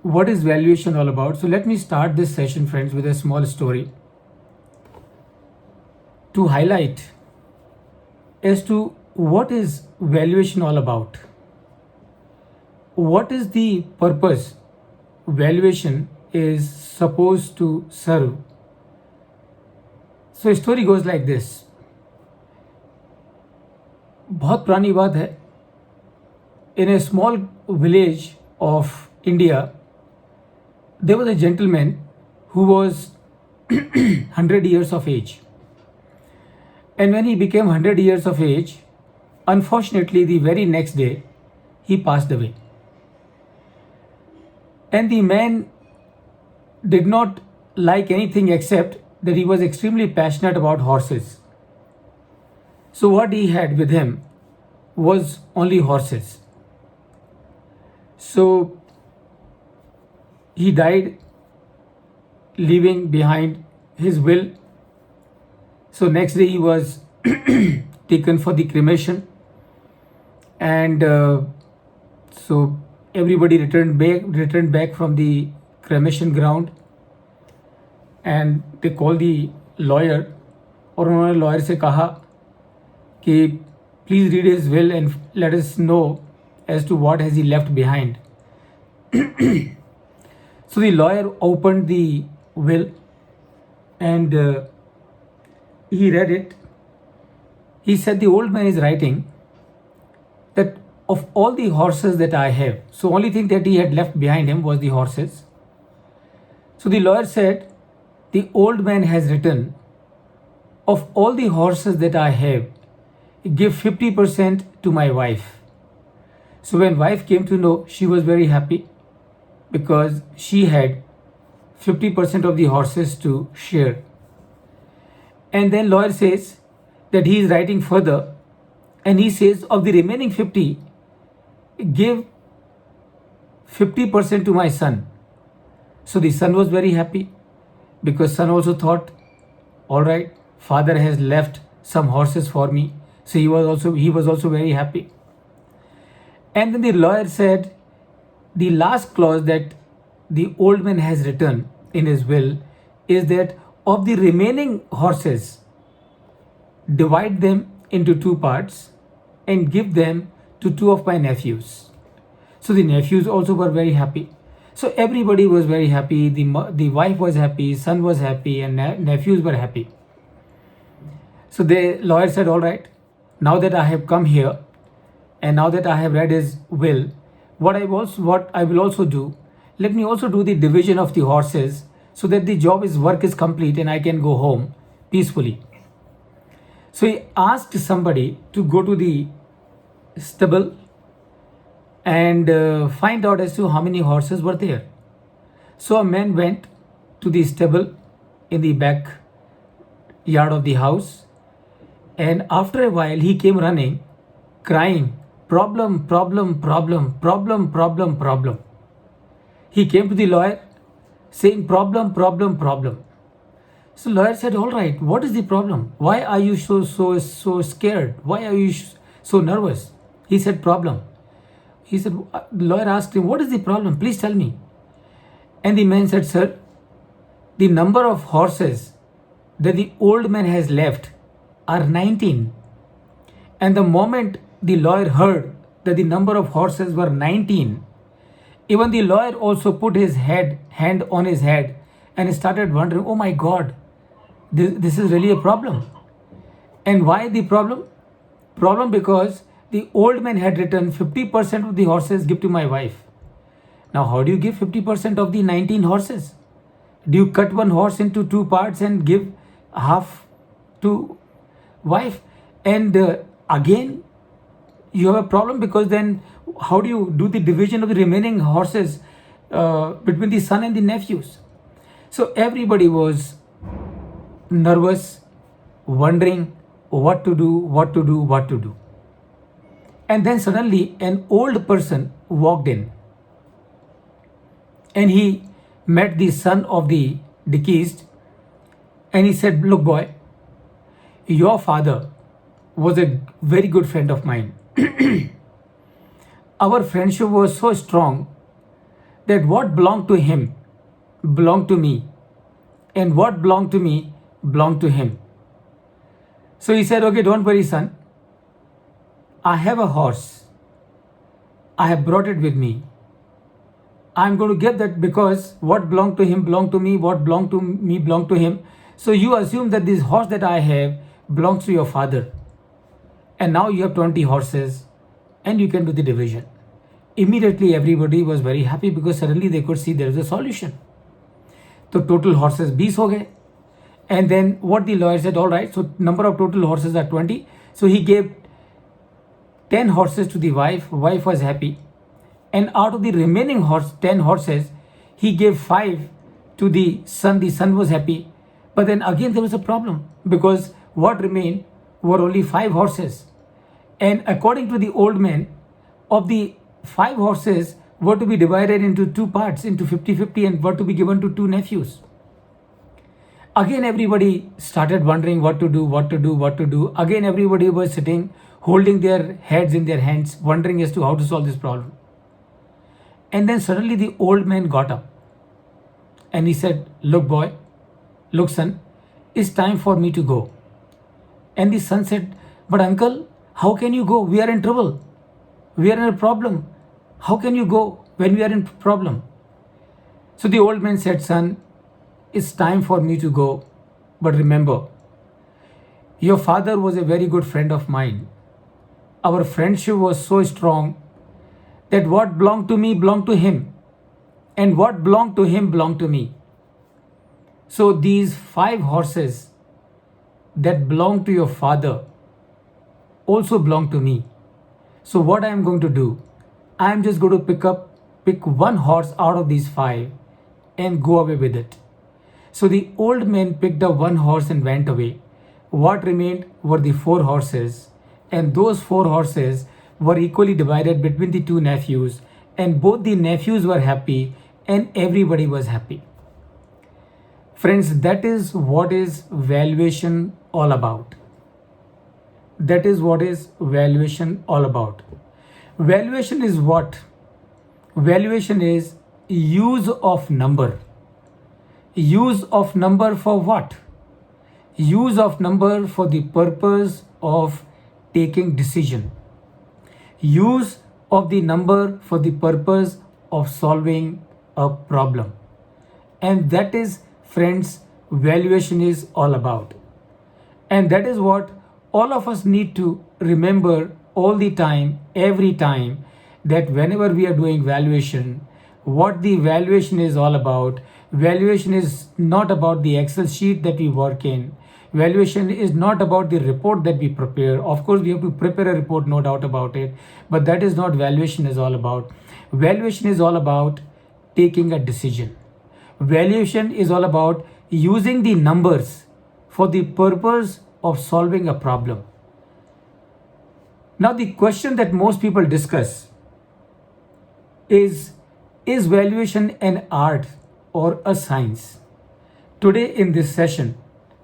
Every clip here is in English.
what is valuation all about. So let me start this session, friends, with a small story to highlight as to what is valuation all about. What is the purpose valuation is supposed to serve. So story goes like this. बहुत पुरानी बात है. In a small village of India, there was a gentleman who was 100 years of age. And when he became 100 years of age, unfortunately, the very next day, he passed away. And the man did not like anything except that he was extremely passionate about horses. So what he had with him was only horses. So he died, leaving behind his will. So next day he was taken for the cremation, and so everybody returned back from the cremation ground, and they called the lawyer. और उन्होंने lawyer से कहा कि please read his will and let us know as to what has he left behind. So the lawyer opened the will and he read it. He said the old man is writing that of all the horses that I have, so only thing that he had left behind him was the horses. So the lawyer said, the old man has written, of all the horses that I have, give 50% to my wife. So when wife came to know, she was very happy because she had 50% of the horses to share. And then lawyer says that he is writing further, and he says of the remaining 50, give 50% to my son. So the son was very happy because son also thought, all right, father has left some horses for me. So he was also very happy. And then the lawyer said, the last clause that the old man has written in his will is that of the remaining horses, divide them into two parts and give them to two of my nephews. So the nephews also were very happy. So everybody was very happy. The wife was happy, son was happy, and nephews were happy. So the lawyer said, all right, now that I have come here and now that I have read his will, what I will also do, let me also do the division of the horses so that the work is complete and I can go home peacefully. So he asked somebody to go to the stable and find out as to how many horses were there. So a man went to the stable in the back yard of the house, and after a while he came running, crying, problem, problem, problem, problem, problem, problem. He came to the lawyer saying problem, problem, problem. So lawyer said, all right, what is the problem? Why are you so scared? Why are you so nervous? He said, problem. He said, the lawyer asked him, what is the problem? Please tell me. And the man said, sir, the number of horses that the old man has left are 19. And the moment the lawyer heard that the number of horses were 19, even the lawyer also put his hand on his head and started wondering, oh my God, this is really a problem. And why the problem? Problem because the old man had written 50% of the horses give to my wife. Now how do you give 50% of the 19 horses? Do you cut one horse into two parts and give half to wife? And again, you have a problem because then how do you do the division of the remaining horses between the son and the nephews? So everybody was nervous, wondering what to do. And then suddenly an old person walked in and he met the son of the deceased and he said, look boy, your father was a very good friend of mine. Our friendship was so strong that what belonged to him belonged to me, and what belonged to me belonged to him. So he said, okay, don't worry, son. I have a horse. I have brought it with me. I'm going to give that because what belonged to him belonged to me, what belonged to me belonged to him. So you assume that this horse that I have belongs to your father. And now you have 20 horses and you can do the division. Immediately everybody was very happy because suddenly they could see there is a solution. So total horses 20 हो गए. And then what the lawyer said, all right, so number of total horses are 20. So he gave 10 horses to the wife. Wife was happy. And out of the remaining 10 horses, he gave 5 to the son. The son was happy. But then again there was a problem because what remained were only 5 horses. And according to the old man, of the 5 horses were to be divided into 2 parts, into 50-50, and were to be given to 2 nephews. Again everybody started wondering what to do. Again everybody was sitting, holding their heads in their hands, wondering as to how to solve this problem. And then suddenly the old man got up and he said, look boy, look son, it's time for me to go. And the son said, but uncle, how can you go? We are in trouble. We are in a problem. How can you go when we are in problem? So the old man said, son, it's time for me to go. But remember, your father was a very good friend of mine. Our friendship was so strong that what belonged to me belonged to him, and what belonged to him belonged to me. So these 5 horses that belong to your father also belong to me. So what I am going to do, I am just going to pick one horse out of these 5 and go away with it. So the old man picked up one horse and went away. What remained were the 4 horses, and those 4 horses were equally divided between the 2 nephews, and both the nephews were happy and everybody was happy. Friends, that is what is valuation all about. That is what is valuation all about. Valuation is what? Valuation is use of number. Use of number for what? Use of number for the purpose of taking decision. Use of the number for the purpose of solving a problem. And that is, friends, valuation is all about. And that is what all of us need to remember all the time, every time, that whenever we are doing valuation, what the valuation is all about. Valuation is not about the Excel sheet that we work in. Valuation is not about the report that we prepare. Of course, we have to prepare a report, no doubt about it. But that is not valuation is all about. Valuation is all about taking a decision. Valuation is all about using the numbers for the purpose of solving a problem. Now, the question that most people discuss is valuation an art or a science? Today in this session,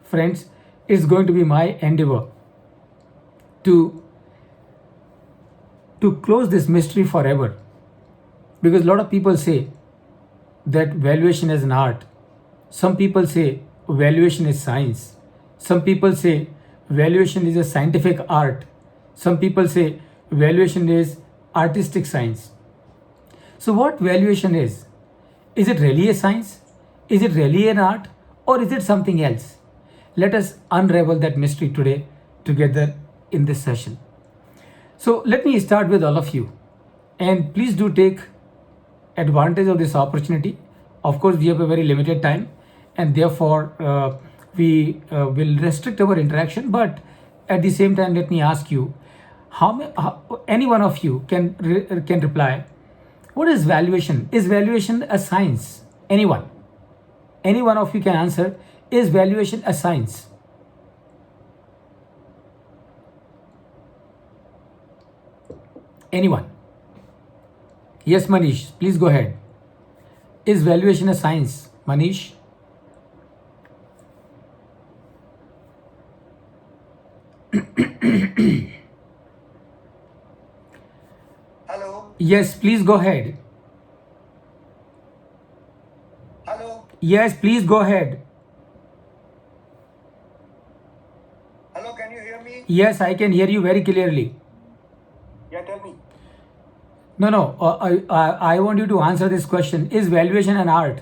friends, is going to be my endeavor to close this mystery forever. Because a lot of people say that valuation is an art. Some people say valuation is science. Some people say valuation is a scientific art. Some people say valuation is artistic science. So what valuation is? Is it really a science? Is it really an art? Or is it something else? Let us unravel that mystery today together in this session. So let me start with all of you. And please do take advantage of this opportunity. Of course, we have a very limited time, and therefore we will restrict our interaction. But at the same time, let me ask you, any one of you can reply. What is valuation? Is valuation a science? Anyone? Any one of you can answer. Is valuation a science? Anyone? Yes, Manish, please go ahead. Is valuation a science? Manish? Hello. Yes, please go ahead. Hello. Yes, please go ahead. Hello, can you hear me? Yes, I can hear you very clearly. Yeah, tell me. No. I want you to answer this question. Is valuation an art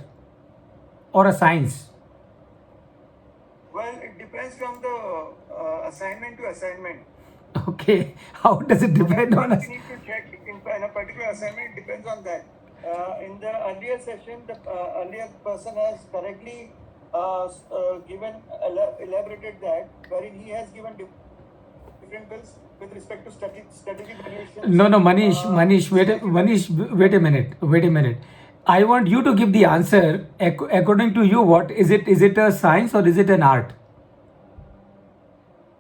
or a science? Well, it depends from the assignment to assignment. Okay. How does it So that depend on thing us? we need to check in a particular assignment. It depends on that. In the earlier session, the earlier person has correctly given elaborated that, wherein he has given different bills with respect to strategic valuations. No, Manish, wait a minute. I want you to give the answer according to you. What is it? Is it a science or is it an art?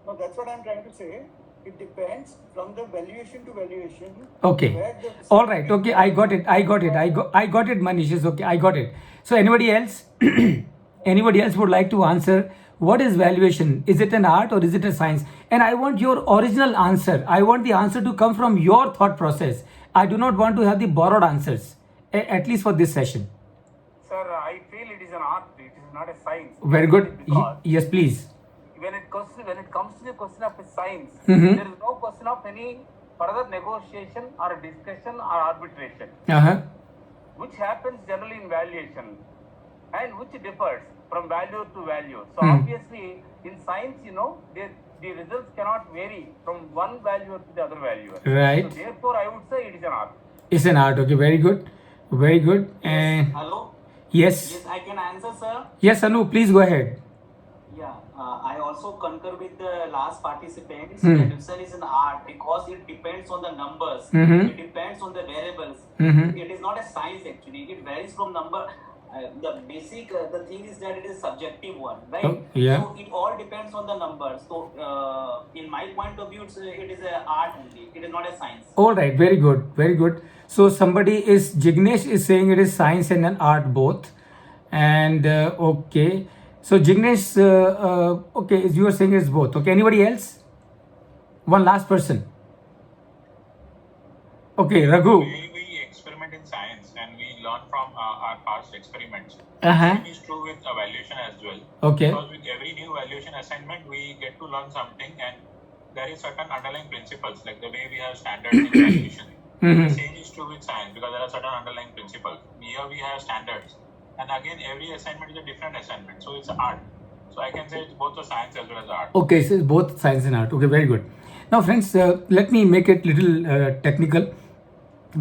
No, that's what I'm trying to say. It depends from the valuation to valuation. Okay. Where the All right. Okay. I got it. I got it, Manish. Is okay. I got it. So anybody else? Anybody else would like to answer? What is valuation? Is it an art or is it a science? And I want your original answer. I want the answer to come from your thought process. I do not want to have the borrowed answers, at least for this session. Sir, I feel it is an art. It is not a science. Very good. Because Yes, please. when it comes to the question of science, Mhm. there is no question of any further negotiation or discussion or arbitration, Uh-huh. which happens generally in valuation and which differs from value to value. So Hmm. obviously, in science, the results cannot vary from one valuer to the other valuer. Right. So therefore, I would say it is an art. It's an art. Okay. Very good. Very good. And Hello. yes. Yes, I can answer, sir. Yes, Anu. Please go ahead. Yeah, I also concur with the last participants. Hmm. Valuation is an art because it depends on the numbers. Mhm. It depends on the variables. Mhm. It is not a science actually. It varies from number. The basic the thing is that it is subjective one, right? Oh, yeah. So it all depends on the numbers. So in my point of view, it is a art only. It is not a science. All right, very good, very good. So Jignesh is saying it is science and an art both, and okay. So Jignesh, okay, you are saying it's both. Okay, anybody else? One last person. Okay, Raghu. We experiment in science and we learn from our past experiments. Uh-huh. Same is true with evaluation as well. Okay. Because with every new evaluation assignment, we get to learn something, and there is certain underlying principles, like the way we have standards in valuation. Mhm. The same is true with science because there are certain underlying principles. Here we have standards, and again, every assignment is a different assignment, so it's art. So I can say it's both a science as well as art. Okay, so it's both science and art. Okay, very good. Now, friends, let me make it little technical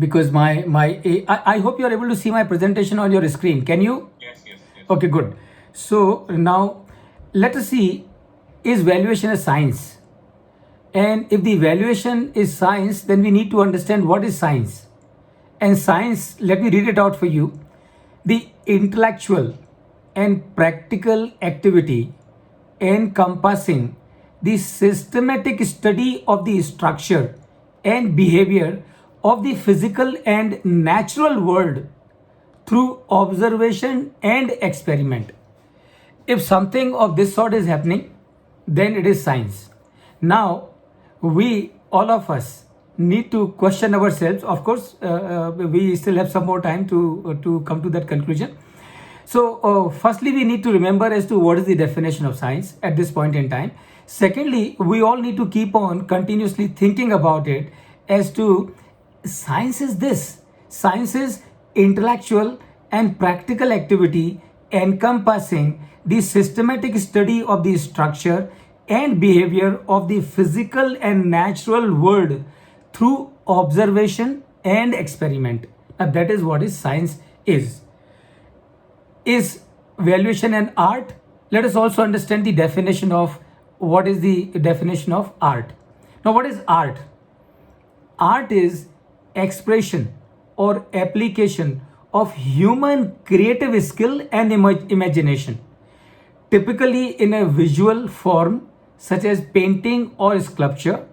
because I hope you are able to see my presentation on your screen. Can you? Yes. Okay, good. So now let us see, is valuation a science? And if the valuation is science, then we need to understand what is science. And science, let me read it out for you. The intellectual and practical activity encompassing the systematic study of the structure and behavior of the physical and natural world through observation and experiment. If something of this sort is happening, then it is science. Now, we, all of us, need to question ourselves. Of course, we still have some more time to come to that conclusion. So, firstly, we need to remember as to what is the definition of science at this point in time. Secondly, we all need to keep on continuously thinking about it as to science is this. Science is intellectual and practical activity encompassing the systematic study of the structure and behavior of the physical and natural world through observation and experiment. Now, that is what is science is. Is valuation an art? Let us also understand the definition of what is the definition of art. Now, what is art? Art is expression or application of human creative skill and imagination, typically in a visual form such as painting or sculpture,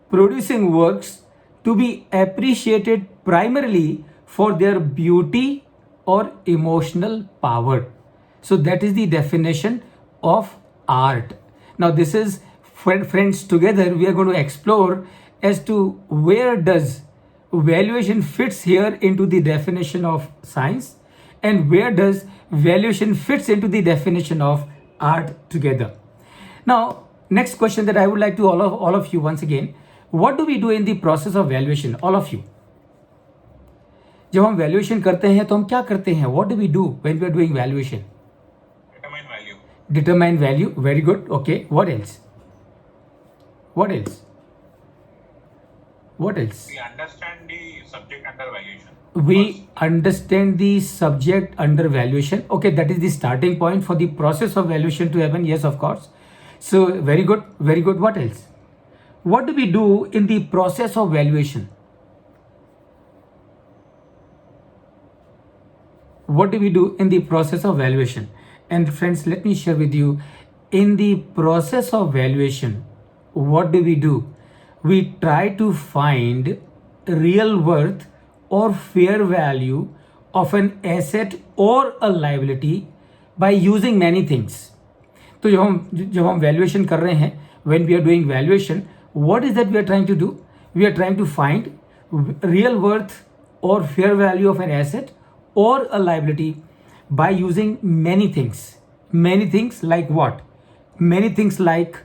producing works to be appreciated primarily for their beauty or emotional power. So that is the definition of art. Now this is, friends, together we are going to explore as to where does valuation fits here into the definition of science, and where does valuation fits into the definition of art together? Now, next question that I would like to all of you once again, what do we do in the process of valuation? All of you. जब हम valuation करते हैं तो हम क्या करते हैं? What do we do when we are doing valuation? Determine value. Determine value. Very good. Okay. What else? What else? What else? We understand the subject under valuation. We First, understand the subject under valuation. Okay, that is the starting point for the process of valuation to happen. Yes, of course. So very good. Very good. What else? What do we do in the process of valuation? What do we do in the process of valuation? And friends, let me share with you, in the process of valuation, what do? We try to find real worth or fair value of an asset or a liability by using many things. तो जब हम valuation कर रहे हैं, when we are doing valuation, what is that we are trying to do? We are trying to find real worth or fair value of an asset or a liability by using many things. Many things like what? Many things like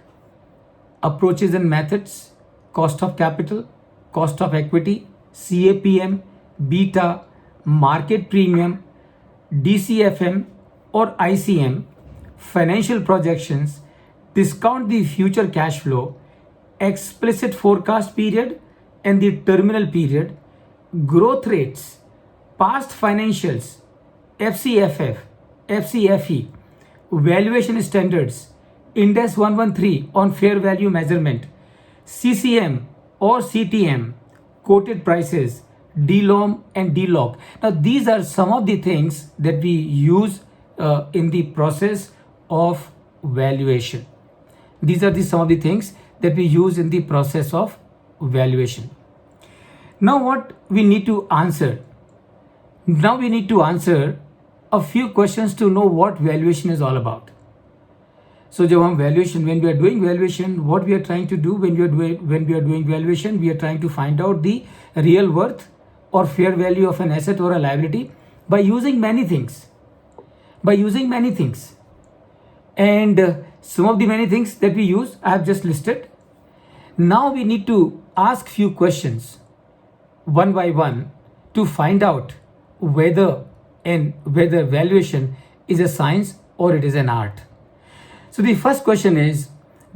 approaches and methods, cost of capital, cost of equity, CAPM, beta, market premium, DCFM or ICM, financial projections, discount the future cash flow, explicit forecast period and the terminal period, growth rates, past financials, FCFF, FCFE, valuation standards, Index 113 on fair value measurement, CCM or CTM, quoted prices, DLOM and DLOC. Now these are some of the things that we use in the process of valuation. These are some of the things that we use in the process of valuation. Now what we need to answer? Now we need to answer a few questions to know what valuation is all about. So जब हम valuation, when we are doing valuation, what we are trying to do when we are doing valuation, we are trying to find out the real worth or fair value of an asset or a liability by using many things. By using many things. And some of the many things that we use, I have just listed. Now we need to ask few questions one by one to find out whether valuation is a science or it is an art. So the first question is,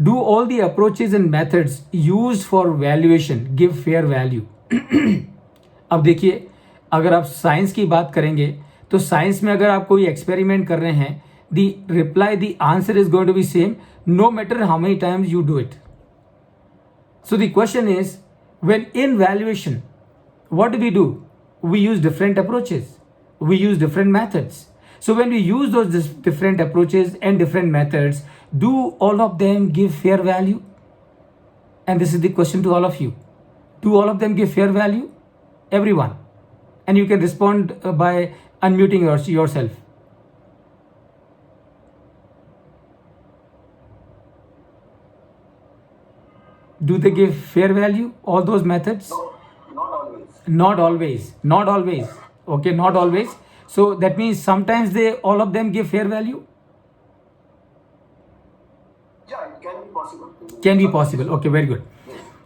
do all the approaches and methods used for valuation give fair value? अब देखिए, अगर आप science की बात करेंगे तो science में अगर आप कोई एक्सपेरिमेंट कर रहे हैं, the answer is going to be same no matter how many times you do it. So the question is, when in valuation, what do? We use different approaches. We use different methods. So when we use those different approaches and different methods, do all of them give fair value? And this is the question to all of you. Do all of them give fair value? Everyone. And you can respond by unmuting yourself. Do they give fair value, all those methods? No, not always. Not always. Not always. Okay, not always. So that means sometimes all of them give fair value? Yeah, it can be possible. Can be possible. Okay, very good.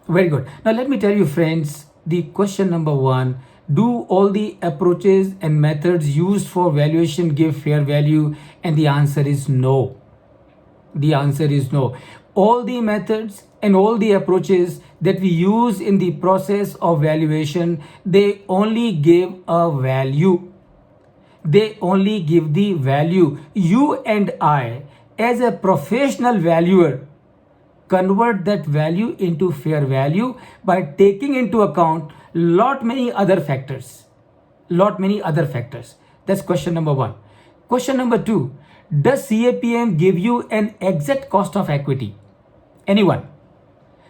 Very good. Now let me tell you, friends, the question number one, do all the approaches and methods used for valuation give fair value? And the answer is no. The answer is no. All the methods and all the approaches that we use in the process of valuation, they only give a value. They only give the value. You and I, as a professional valuer, convert that value into fair value by taking into account lot many other factors. That's question number one. Question number two, does CAPM give you an exact cost of equity? Anyone?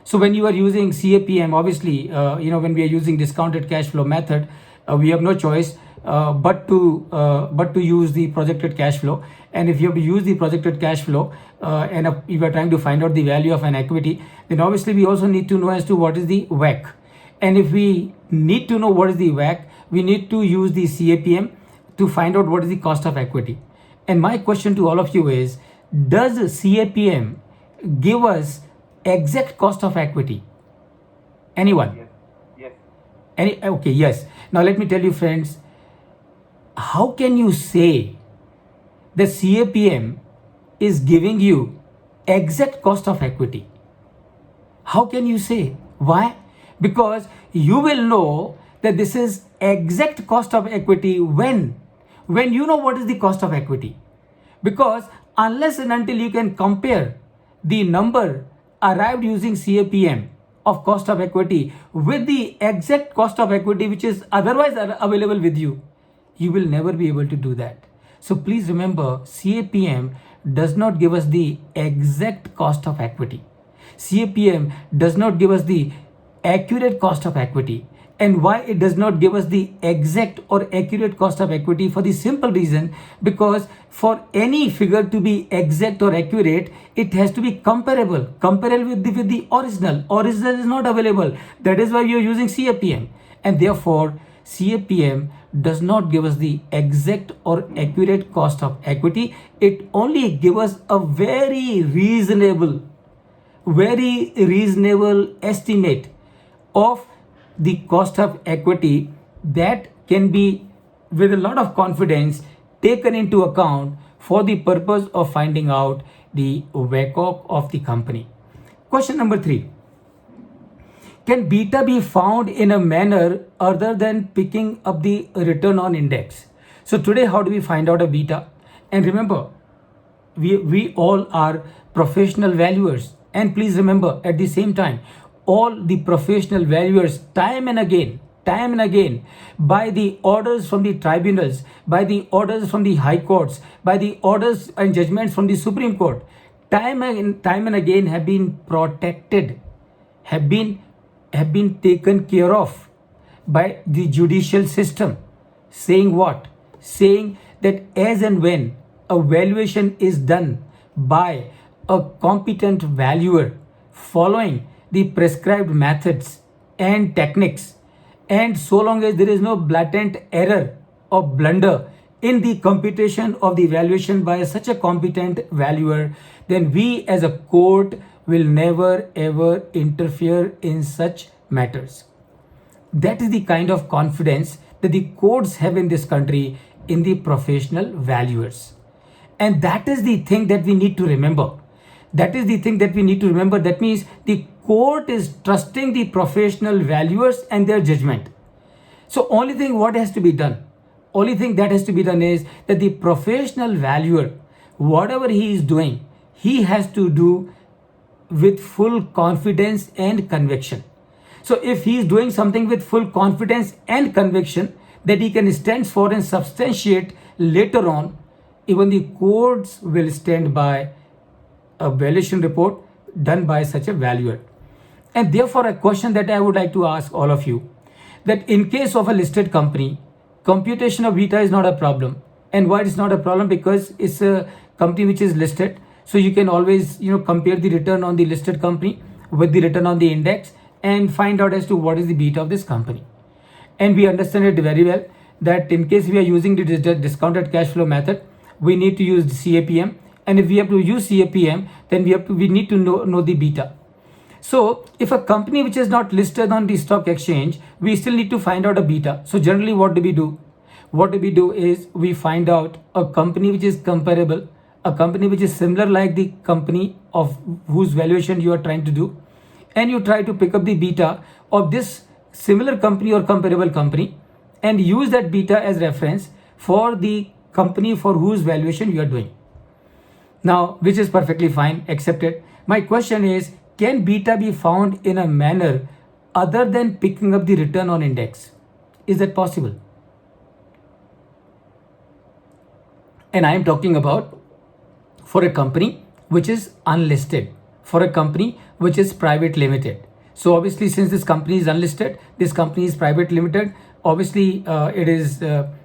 So when you are using CAPM, obviously, when we are using discounted cash flow method, we have no choice but to use the projected cash flow. And if you have to use the projected cash flow and if you are trying to find out the value of an equity, then obviously we also need to know as to what is the WACC. And if we need to know what is the WACC, we need to use the CAPM to find out what is the cost of equity. And my question to all of you is, does CAPM give us exact cost of equity? Anyone? Yes. Okay, yes. Now let me tell you, friends, how can you say the CAPM is giving you exact cost of equity? How can you say? Why? Because you will know that this is exact cost of equity when you know what is the cost of equity. Because unless and until you can compare the number arrived using CAPM of cost of equity with the exact cost of equity which is otherwise available with you, you will never be able to do that. So please remember, CAPM does not give us the exact cost of equity. CAPM does not give us the accurate cost of equity. And why it does not give us the exact or accurate cost of equity? For the simple reason, because for any figure to be exact or accurate, it has to be comparable with the original. Original is not available. That is why we are using CAPM. And therefore, CAPM does not give us the exact or accurate cost of equity. It only gives us a very reasonable estimate of the cost of equity that can be, with a lot of confidence, taken into account for the purpose of finding out the VWACC of the company. Question number 3. Can beta be found in a manner other than picking up the return on index? So today, how do we find out a beta? And remember, we all are professional valuers. And please remember, at the same time, all the professional valuers, time and again, by the orders from the tribunals, by the orders from the high courts, by the orders and judgments from the Supreme Court, time and again have been protected, have been taken care of by the judicial system. Saying what? Saying that as and when a valuation is done by a competent valuer following the prescribed methods and techniques, and so long as there is no blatant error or blunder in the computation of the valuation by such a competent valuer, then we as a court will never ever interfere in such matters. That is the kind of confidence that the courts have in this country in the professional valuers. And that is the thing that we need to remember. That means the court is trusting the professional valuers and their judgment. So only thing that has to be done is that the professional valuer, whatever he is doing, he has to do with full confidence and conviction. So if he is doing something with full confidence and conviction that he can stand for and substantiate later on, even the courts will stand by a valuation report done by such a valuer. And therefore, a question that I would like to ask all of you, that in case of a listed company, computation of beta is not a problem. And why it's not a problem? Because it's a company which is listed. So you can always compare the return on the listed company with the return on the index and find out as to what is the beta of this company. And we understand it very well that in case we are using the discounted cash flow method, we need to use the CAPM. And if we have to use CAPM, then we need to know the beta. So if a company which is not listed on the stock exchange, we still need to find out a beta. So generally, what do we do? Is we find out a company which is comparable, a company which is similar like the company of whose valuation you are trying to do, and you try to pick up the beta of this similar company or comparable company and use that beta as reference for the company for whose valuation you are doing. Now, which is perfectly fine, accepted. My question is, can beta be found in a manner other than picking up the return on index? Is that possible? And I am talking about for a company which is unlisted, for a company which is private limited. So obviously, since this company is unlisted, this company is private limited, obviously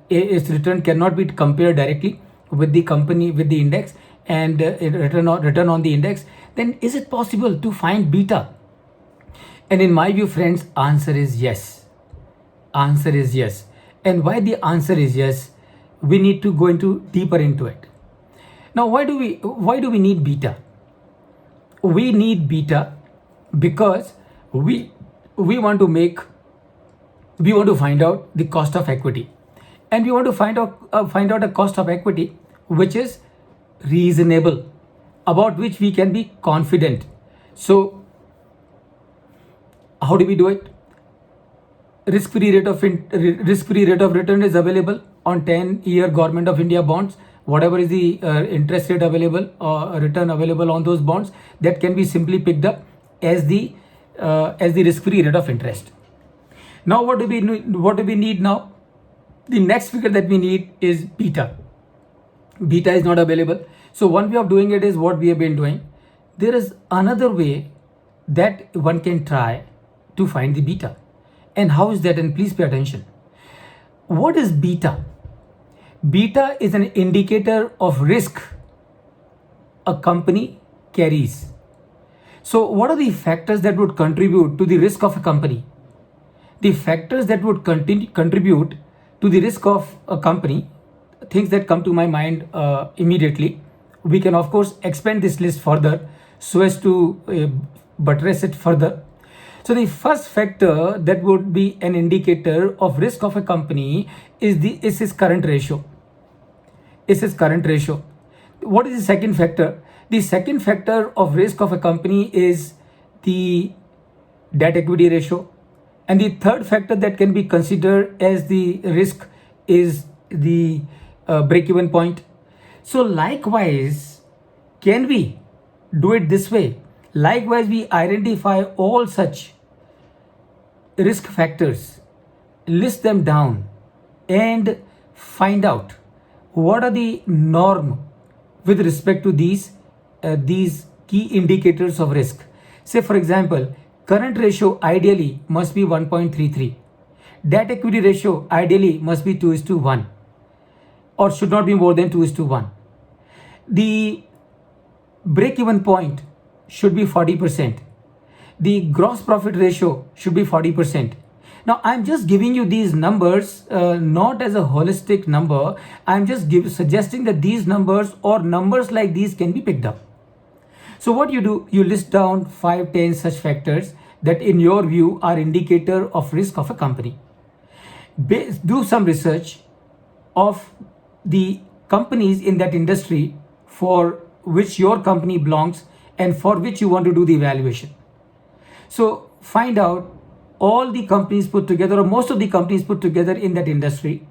its return cannot be compared directly with the company, with the index, and return on the index. Then is it possible to find beta? And in my view, friends, answer is yes. And why the answer is yes? we need to go into deeper into it. Now, why do we need beta? We need beta because we want to find out the cost of equity, and we want to find out a cost of equity which is reasonable, about which we can be confident. So how do we do it? Risk-free rate of return is available on 10-year Government of India bonds. Whatever is the interest rate available or return available on those bonds, that can be simply picked up as the risk-free rate of interest. Now, what do we need now? The next figure that we need is beta. Beta is not available. So one way of doing it is what we have been doing. There is another way that one can try to find the beta. And how is that? And please pay attention. What is beta? Beta is an indicator of risk a company carries. So what are the factors that would contribute to the risk of a company? The factors that would contribute to the risk of a company, things that come to my mind immediately. We can of course expand this list further so as to buttress it further. So the first factor that would be an indicator of risk of a company is its current ratio. What is the second factor? The second factor of risk of a company is the debt equity ratio. And the third factor that can be considered as the risk is the break-even point. So likewise, can we do it this way? Likewise, we identify all such risk factors, list them down, and find out what are the norm with respect to these key indicators of risk. Say for example, current ratio ideally must be 1.33. Debt equity ratio ideally must be 2:1 or should not be more than 2:1. The break-even point should be 40%. The gross profit ratio should be 40%. Now, I'm just giving you these numbers not as a holistic number. I'm just suggesting that these numbers or numbers like these can be picked up. So what you do, you list down 5-10 such factors that in your view are indicator of risk of a company. Do some research of the companies in that industry for which your company belongs and for which you want to do the evaluation. So find out all the companies put together or most of the companies put together in that industry.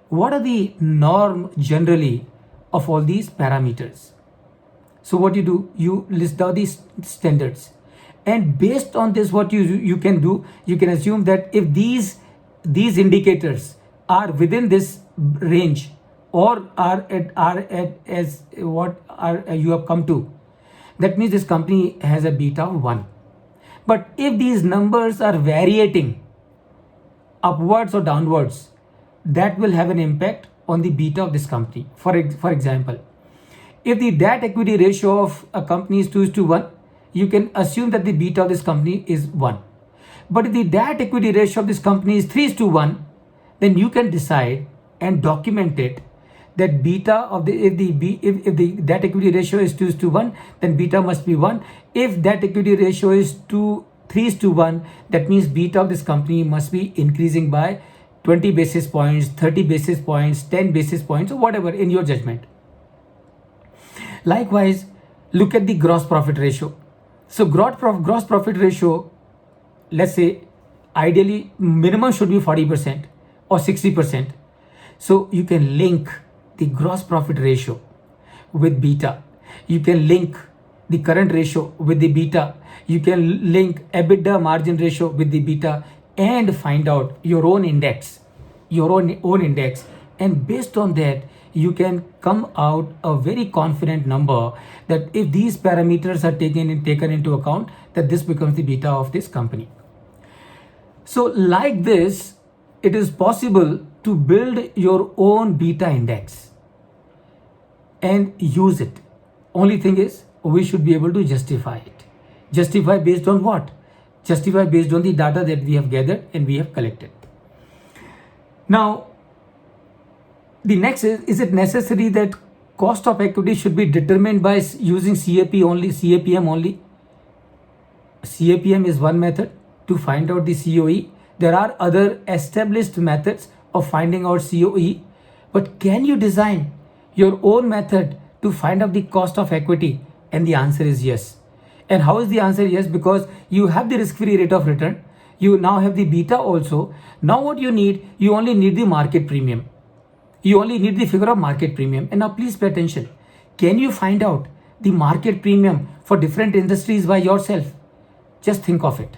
What are the norm generally of all these parameters? So what you do, you list down these standards. And based on this, what you can do, you can assume that if these indicators are within this range or are at as what you have come to, that means this company has a beta of 1. But if these numbers are varying upwards or downwards, that will have an impact on the beta of this company. For example, if the debt equity ratio of a company is 2:1, you can assume that the beta of this company is 1. But if the debt equity ratio of this company is 3:1, then you can decide and document it that beta of if the debt equity ratio is 2:1, then beta must be 1. If debt equity ratio is 3:1, that means beta of this company must be increasing by 20 basis points, 30 basis points, 10 basis points, or whatever in your judgment. Likewise, look at the gross profit ratio. So gross profit ratio, let's say ideally minimum should be 40% or 60%. So you can link the gross profit ratio with beta. You can link the current ratio with the beta. You can link EBITDA margin ratio with the beta and find out your own index, and based on that you can come out a very confident number that if these parameters are taken into account, that this becomes the beta of this company. So like this, it is possible to build your own beta index and use it. Only thing is, we should be able to justify it. Justify based on what? Justify based on the data that we have gathered and we have collected. Now, The next is it necessary that cost of equity should be determined by using CAPM only? CAPM is one method to find out the COE. There are other established methods of finding out COE, but can you design your own method to find out the cost of equity? And the answer is yes. And how is the answer yes? Because you have the risk-free rate of return. You now have the beta also. Now what you need, you only need the market premium. You only need the figure of market premium. And now please pay attention. Can you find out the market premium for different industries by yourself? Just think of it.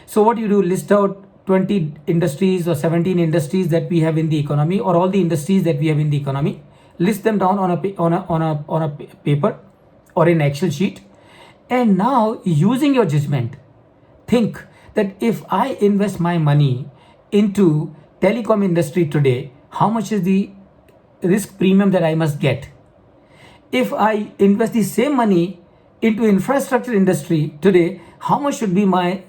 So what you do, list out 20 industries or 17 industries that we have in the economy, or all the industries that we have in the economy. List them down on a paper or an Excel sheet. And now using your judgment, think that if I invest my money into telecom industry today, how much is the risk premium that I must get? If I invest the same money into infrastructure industry today, how much should be my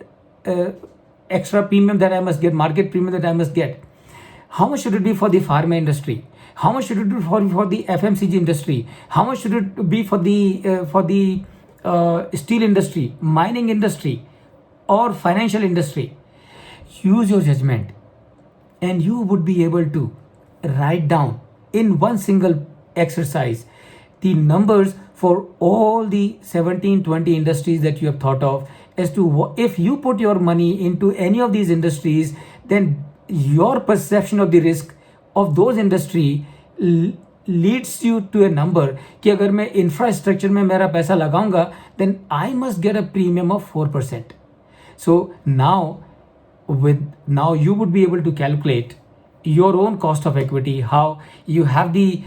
extra premium that I must get, market premium that I must get? How much should it be for the pharma industry? How much should it be for the FMCG industry? How much should it be for the steel industry, mining industry, or financial industry? Use your judgment, and you would be able to write down in one single exercise the numbers for all the 17-20 industries that you have thought of, as to what, if you put your money into any of these industries, then your perception of the risk of those industry leads you to a number कि अगर मैं infrastructure में मेरा पैसा लगाऊंगा, then I must get a premium of 4%. So now you would be able to calculate your own cost of equity, how you have the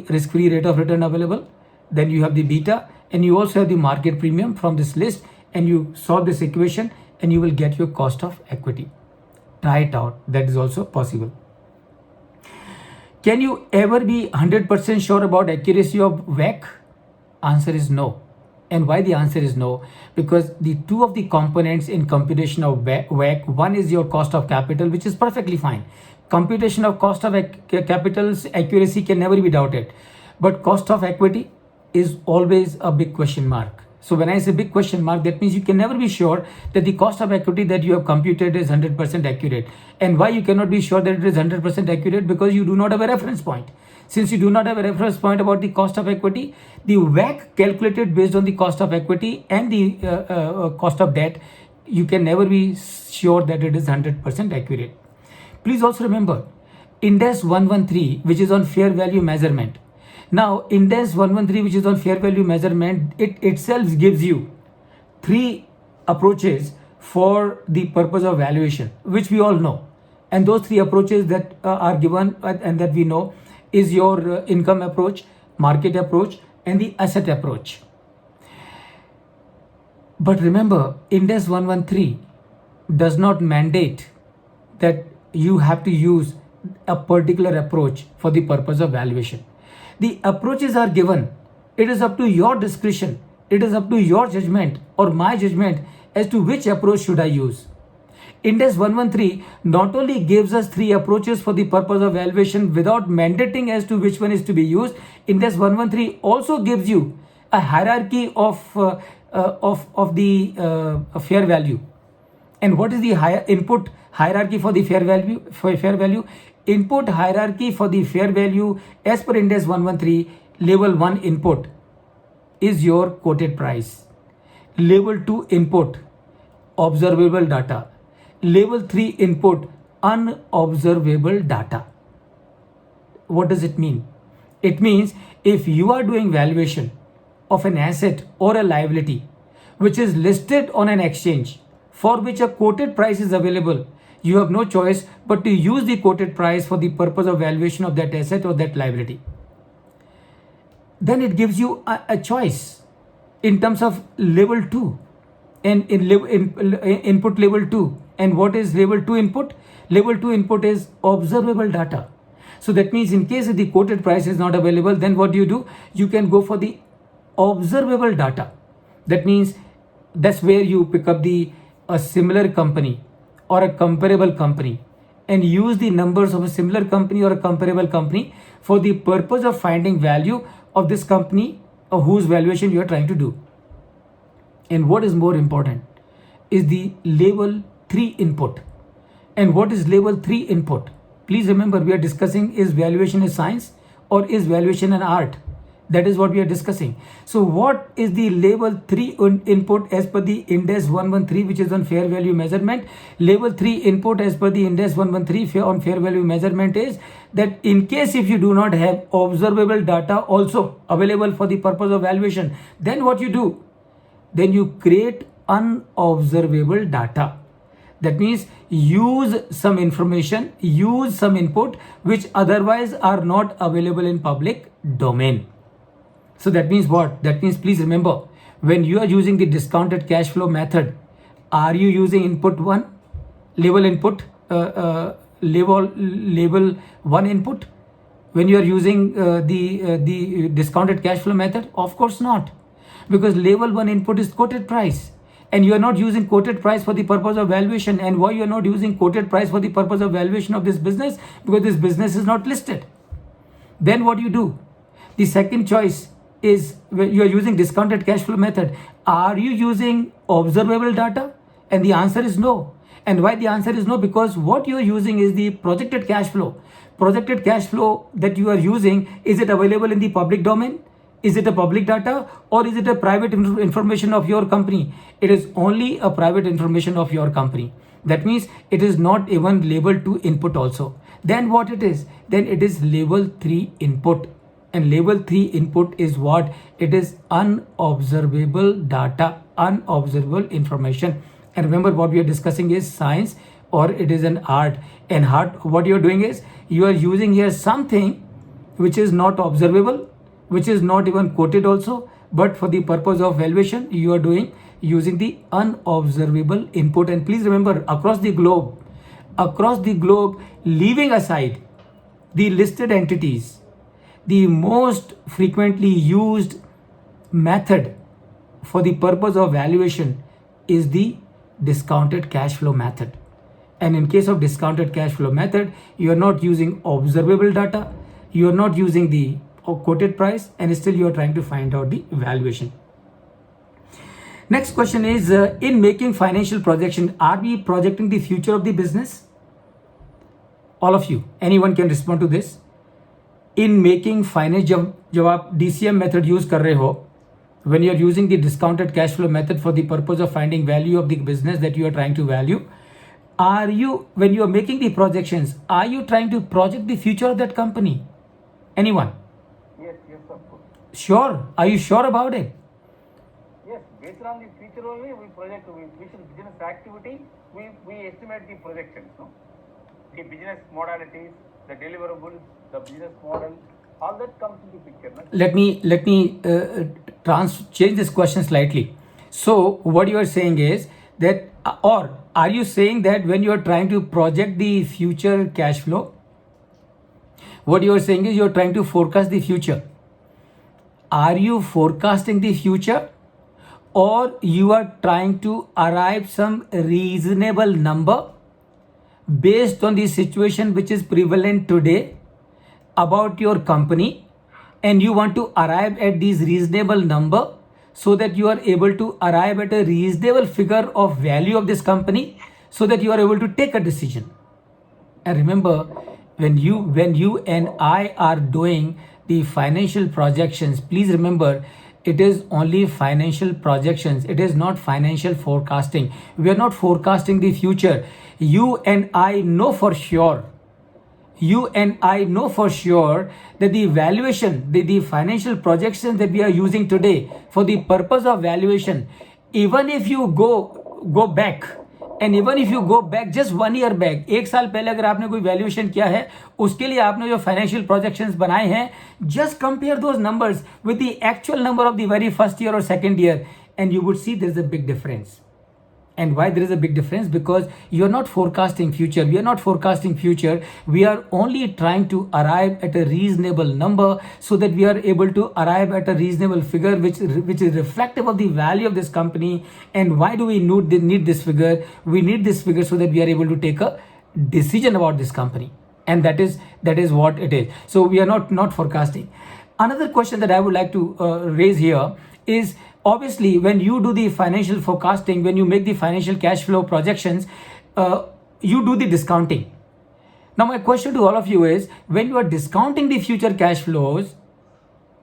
risk-free rate of return available, then you have the beta, and you also have the market premium from this list, and you solve this equation and you will get your cost of equity. Try it out. That is also possible. Can you ever be 100% sure about accuracy of WACC? Answer is no. And why the answer is no? Because the two of the components in computation of WACC, one is your cost of capital, which is perfectly fine. Computation of cost of capital's accuracy can never be doubted. But cost of equity is always a big question mark. So when I say big question mark, that means you can never be sure that the cost of equity that you have computed is 100% accurate. And why you cannot be sure that it is 100% accurate? Because you do not have a reference point. Since you do not have a reference point about the cost of equity, the WACC calculated based on the cost of equity and the cost of debt, you can never be sure that it is 100% accurate. Please also remember, Ind AS 113, which is on fair value measurement. Now, Ind AS 113, which is on fair value measurement, it itself gives you 3 approaches for the purpose of valuation, which we all know. And those 3 approaches that are given and that we know is your income approach, market approach, and the asset approach. But remember, Ind AS 113 does not mandate that you have to use a particular approach for the purpose of valuation. The approaches are given. It is up to your discretion. It is up to your judgment or my judgment as to which approach should I use. Ind AS 113 not only gives us 3 approaches for the purpose of valuation without mandating as to which one is to be used. Ind AS 113 also gives you a hierarchy of the fair value. And what is the input hierarchy for the fair value? Input hierarchy for the fair value as per Ind AS 113, level 1 input is your quoted price. Level 2 input, observable data. Level 3 input, unobservable data. What does it mean? It means if you are doing valuation of an asset or a liability which is listed on an exchange for which a quoted price is available, you have no choice but to use the quoted price for the purpose of valuation of that asset or that liability. Then it gives you a choice in terms of level 2 and input level 2. And what is level 2 input? Level 2 input is observable data. So that means in case if the quoted price is not available, then what do? You can go for the observable data. That means that's where you pick up a similar company or a comparable company and use the numbers of a similar company or a comparable company for the purpose of finding value of this company or whose valuation you are trying to do. And what is more important is the level 3 input. And what is level 3 input? Please remember, we are discussing is valuation a science or is valuation an art? That is what we are discussing. So what is the level 3 input as per the Ind AS 113, which is on fair value measurement? Level 3 input as per the Ind AS 113 on fair value measurement is that in case if you do not have observable data also available for the purpose of valuation, then what you do? Then you create unobservable data. That means use some information, use some input which otherwise are not available in public domain. So that means what? That means please remember, when you are using the discounted cash flow method, are you using input 1, label input, label 1 input? When you are using the discounted cash flow method? Of course not, because label 1 input is quoted price. And you are not using quoted price for the purpose of valuation. And why you are not using quoted price for the purpose of valuation of this business? Because this business is not listed. Then what you do? The second choice is you are using discounted cash flow method. Are you using observable data? And the answer is no. And why the answer is no? Because what you are using is the projected cash flow. Projected cash flow that you are using, is it available in the public domain? Is it a public data or is it a private information of your company? It is only a private information of your company. That means it is not even labeled to input also. Then what it is? Then it is level 3 input. And level 3 input is what? It is unobservable data, unobservable information. And remember, what we are discussing is science or it is an art. And art, what you are doing is you are using here something which is not observable, which is not even quoted also, but for the purpose of valuation you are doing using the unobservable input. And please remember, across the globe, leaving aside the listed entities, the most frequently used method for the purpose of valuation is the discounted cash flow method. And in case of discounted cash flow method, you are not using observable data, you are not using the quoted price, and still you are trying to find out the valuation. Next question is, in making financial projection, are we projecting the future of the business? All of you, anyone can respond to this. In making finance, जब आप DCM method use कर रहे हो, when you are using the discounted cash flow method for the purpose of finding value of the business that you are trying to value, are you, when you are making the projections, are you trying to project the future of that company? Anyone? Yes, of course. Sure? Are you sure about it? Yes, based on the future only we project, we business activity, we estimate the projections, no? The business modalities, the deliverables, the business model, all that comes into picture. No? Let me change this question slightly. So what you are saying is that, or are you saying that when you are trying to project the future cash flow, what you are saying is you are trying to forecast the future? Are you forecasting the future, or you are trying to arrive some reasonable number based on the situation which is prevalent today about your company, and you want to arrive at these reasonable number so that you are able to arrive at a reasonable figure of value of this company so that you are able to take a decision? And remember, when you and I are doing the financial projections, please remember, it is only financial projections. It is not financial forecasting. We are not forecasting the future. You and I know for sure that the valuation, the financial projections that we are using today for the purpose of valuation, even if you go back, and even if you go back just 1 year back, एक साल पहले अगर आपने कोई valuation किया है, उसके लिए आपने जो फाइनेंशियल प्रोजेक्शंस बनाए हैं, just compare those numbers with the actual number of the very first year or second year, and you would see there is a big difference. And why there is a big difference? Because you are not forecasting future. We are not forecasting future. We are only trying to arrive at a reasonable number so that we are able to arrive at a reasonable figure which is reflective of the value of this company. And why do we need this figure? We need this figure so that we are able to take a decision about this company, and that is what it is. So we are not forecasting. Another question that I would like to raise here is, obviously when you do the financial forecasting, when you make the financial cash flow projections, you do the discounting. Now my question to all of you is, when you are discounting the future cash flows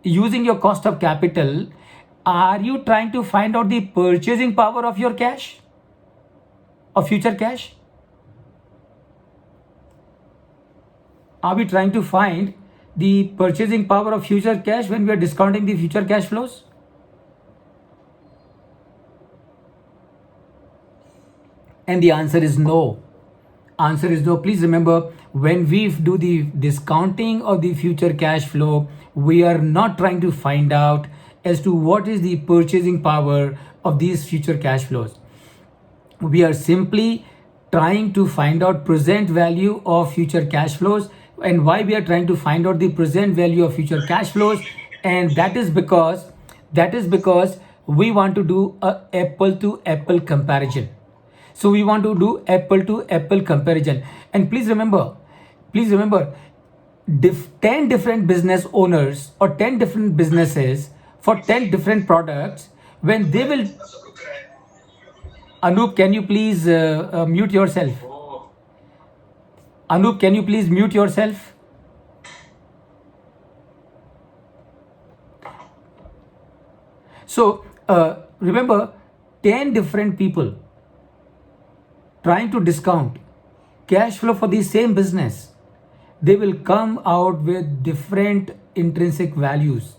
using your cost of capital, are you trying to find out the purchasing power of your cash, of future cash? Are we trying to find the purchasing power of future cash when we are discounting the future cash flows? And the answer is no. Answer is no. Please remember, when we do the discounting of the future cash flow, we are not trying to find out as to what is the purchasing power of these future cash flows. We are simply trying to find out present value of future cash flows. And why we are trying to find out the present value of future cash flows? And that is because we want to do a apple to apple comparison. So we want to do apple to apple comparison. And please remember, 10 different business owners or 10 different businesses for 10 different products, when they will... Anup, can you please mute yourself? Anup, can you please mute yourself? So remember, 10 different people trying to discount cash flow for the same business, they will come out with different intrinsic values.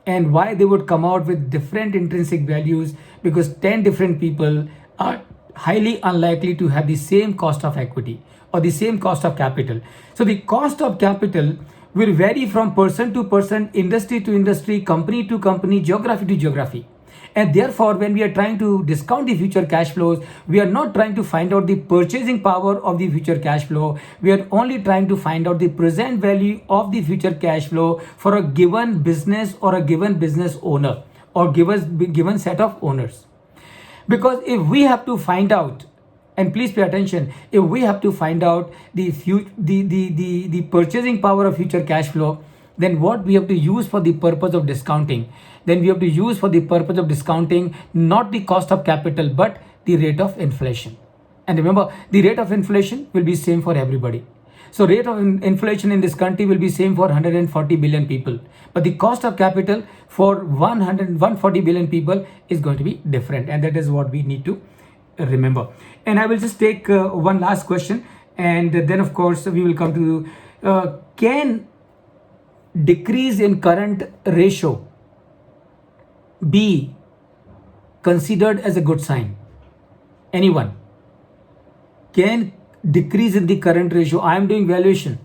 And why they would come out with different intrinsic values? Because 10 different people are highly unlikely to have the same cost of equity or the same cost of capital. So the cost of capital will vary from person to person, industry to industry, company to company, geography to geography. And therefore, when we are trying to discount the future cash flows, we are not trying to find out the purchasing power of the future cash flow. We are only trying to find out the present value of the future cash flow for a given business or a given business owner or given set of owners. Because if we have to find out, and please pay attention, if we have to find out the purchasing power of future cash flow, then what we have to use for the purpose of discounting? Then we have to use for the purpose of discounting not the cost of capital but the rate of inflation. And remember, the rate of inflation will be same for everybody. So rate of inflation in this country will be same for 140 billion people. But the cost of capital for 140 billion people is going to be different. And that is what we need to remember. And I will just take one last question. And then of course we will come to can decrease in current ratio be considered as a good sign? Anyone? Can decrease in the current ratio? I am doing valuation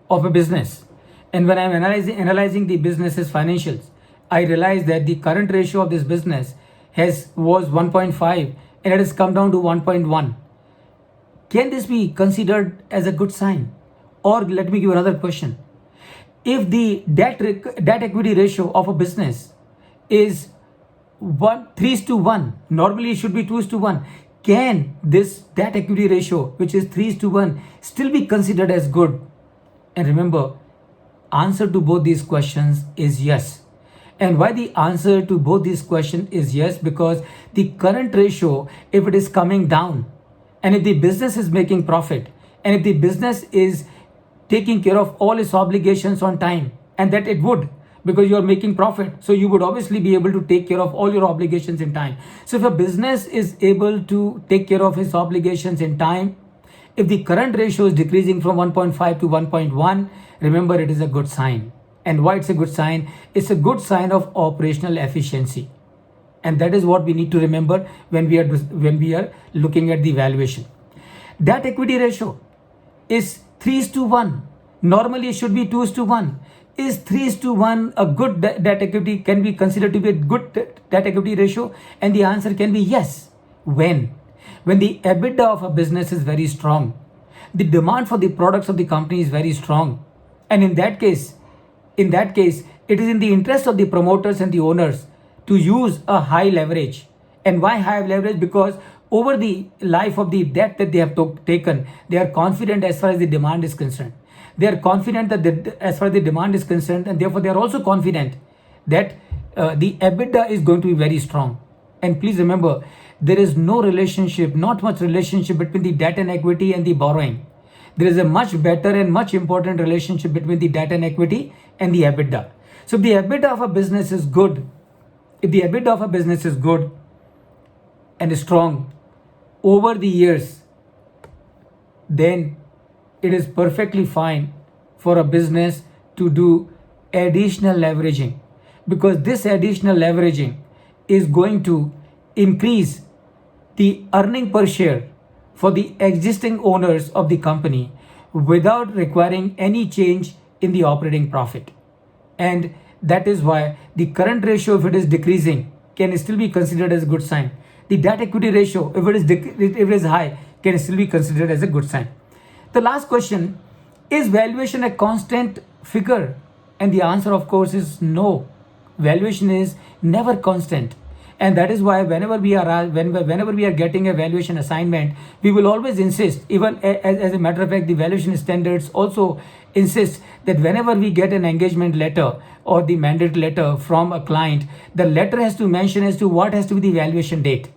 of a business, and when I am analyzing the business's financials, I realize that the current ratio of this business was 1.5 and it has come down to 1.1. Can this be considered as a good sign? Or let me give another question. If the debt equity ratio of a business is 3:1, normally it should be 2:1. Can this debt equity ratio, which is 3:1, still be considered as good? And remember, answer to both these questions is yes. And why the answer to both these questions is yes? Because the current ratio, if it is coming down, and if the business is making profit, and if the business is taking care of all its obligations on time, and that it would, because you are making profit, so you would obviously be able to take care of all your obligations in time. So if a business is able to take care of its obligations in time, if the current ratio is decreasing from 1.5 to 1.1, remember, it is a good sign. And why it's a good sign? It's a good sign of operational efficiency. And that is what we need to remember when we are looking at the valuation. Debt equity ratio is 3:1. Normally it should be 2:1. Is 3:1 a good debt equity? Can be considered to be a good debt equity ratio? And the answer can be yes. When the EBITDA of a business is very strong, the demand for the products of the company is very strong, and in that case, it is in the interest of the promoters and the owners to use a high leverage. And why high leverage? Because over the life of the debt that they have taken, they are confident as far as the demand is concerned. They are confident that as far as the demand is concerned, and therefore they are also confident that the EBITDA is going to be very strong. And please remember, there is no relationship, not much relationship between the debt and equity and the borrowing. There is a much better and much important relationship between the debt and equity and the EBITDA. So if the EBITDA of a business is good, and strong over the years, then it is perfectly fine for a business to do additional leveraging, because this additional leveraging is going to increase the earning per share for the existing owners of the company without requiring any change in the operating profit. And that is why the current ratio, if it is decreasing, can still be considered as a good sign. The debt equity ratio, if it is high, can still be considered as a good sign. The last question, is valuation a constant figure? And the answer, of course, is no. Valuation is never constant. And that is why whenever we are getting a valuation assignment, we will always insist, even as a matter of fact, the valuation standards also insist that whenever we get an engagement letter or the mandate letter from a client, the letter has to mention as to what has to be the valuation date.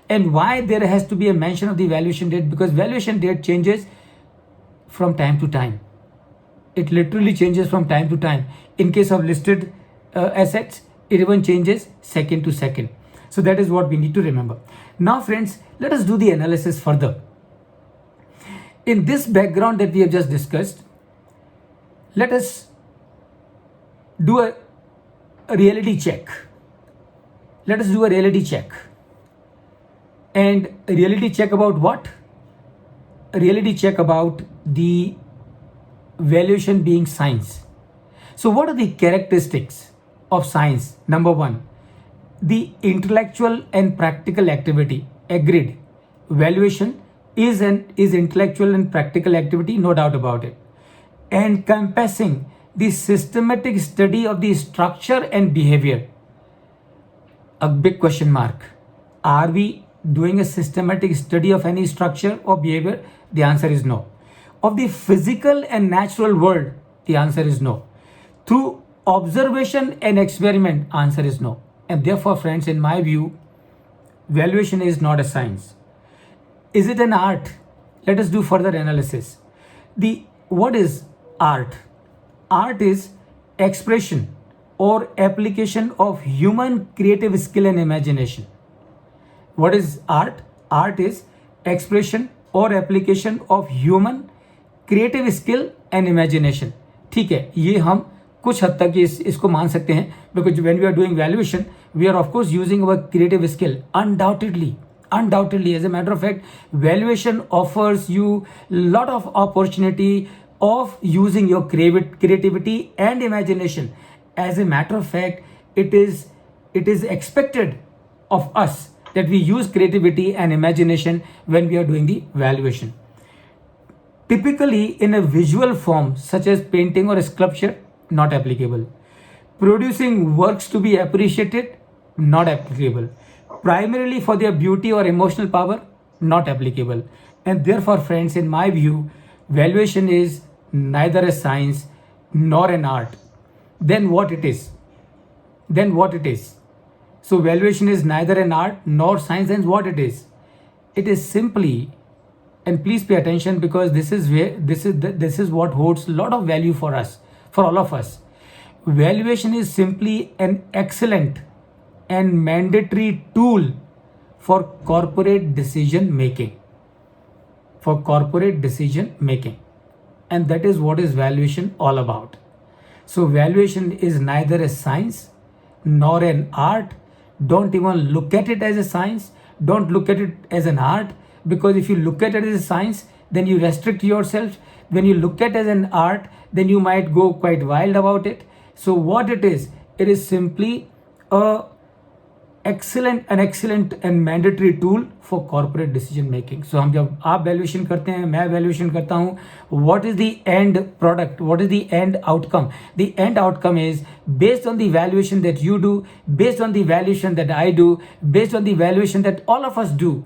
And why there has to be a mention of the valuation date? Because valuation date changes from time to time. It literally changes from time to time. In case of listed assets, it even changes second to second. So that is what we need to remember. Now friends, let us do the analysis further. In this background that we have just discussed, let us do a reality check. Let us do a reality check. And a reality check about what? A reality check about the valuation being science. So what are the characteristics of science? Number one, the intellectual and practical activity. Agreed. Valuation is intellectual and practical activity, no doubt about it. Encompassing the systematic study of the structure and behavior. A big question mark. Are we doing a systematic study of any structure or behavior? The answer is no. Of the physical and natural world? The answer is no. Through observation and experiment? Answer is no. And therefore, friends, in my view, valuation is not a science. Is it an art? Let us do further analysis. What is art? Art is expression or application of human creative skill and imagination. What is art? Art is expression or application of human creative skill and imagination. ठीक है, ये हम कुछ हद तक इसको मान सकते हैं, because when we are doing valuation, we are of course using our creative skill. Undoubtedly, as a matter of fact, valuation offers you lot of opportunity of using your creativity and imagination. As a matter of fact, it is expected of us that we use creativity and imagination when we are doing the valuation. Typically in a visual form such as painting or sculpture, not applicable. Producing works to be appreciated, not applicable. Primarily for their beauty or emotional power, not applicable. And therefore, friends, in my view, valuation is neither a science nor an art. Then what it is? So valuation is neither an art nor science. And what it is? It is simply, and please pay attention, because this is what holds a lot of value for us, for all of us. Valuation is simply an excellent and mandatory tool for corporate decision making. And that is what is valuation all about. So valuation is neither a science nor an art. Don't even look at it as a science. Don't look at it as an art, because if you look at it as a science, then you restrict yourself. When you look at it as an art, then you might go quite wild about it. So what it is simply an excellent and mandatory tool for corporate decision making. So हम जब आप valuation करते हैं, मैं valuation करता हूँ, what is the end product? What is the end outcome? The end outcome is based on the valuation that you do, based on the valuation that I do, based on the valuation that all of us do.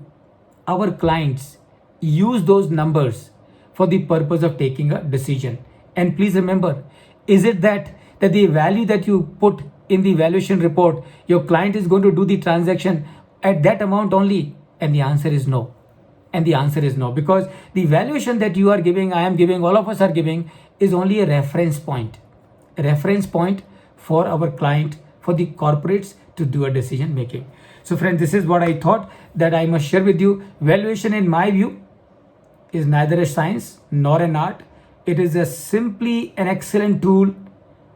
our clients use those numbers for the purpose of taking a decision. And please remember, is it that the value that you put in the valuation report, your client is going to do the transaction at that amount only? And the answer is no. And the answer is no, because the valuation that you are giving, I am giving, all of us are giving, is only a reference point. A reference point for our client, for the corporates to do a decision making. So friends, this is what I thought that I must share with you. Valuation, in my view, is neither a science nor an art. It is a simply an excellent tool,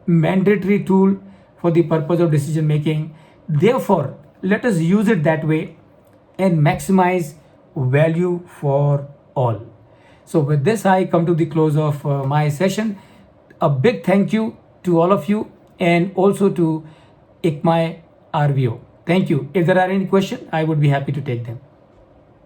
mandatory tool for the purpose of decision making. Therefore, let us use it that way and maximize value for all. So with this, I come to the close of my session. A big thank you to all of you, and also to ICMAI RVO. Thank you. If there are any questions, I would be happy to take them.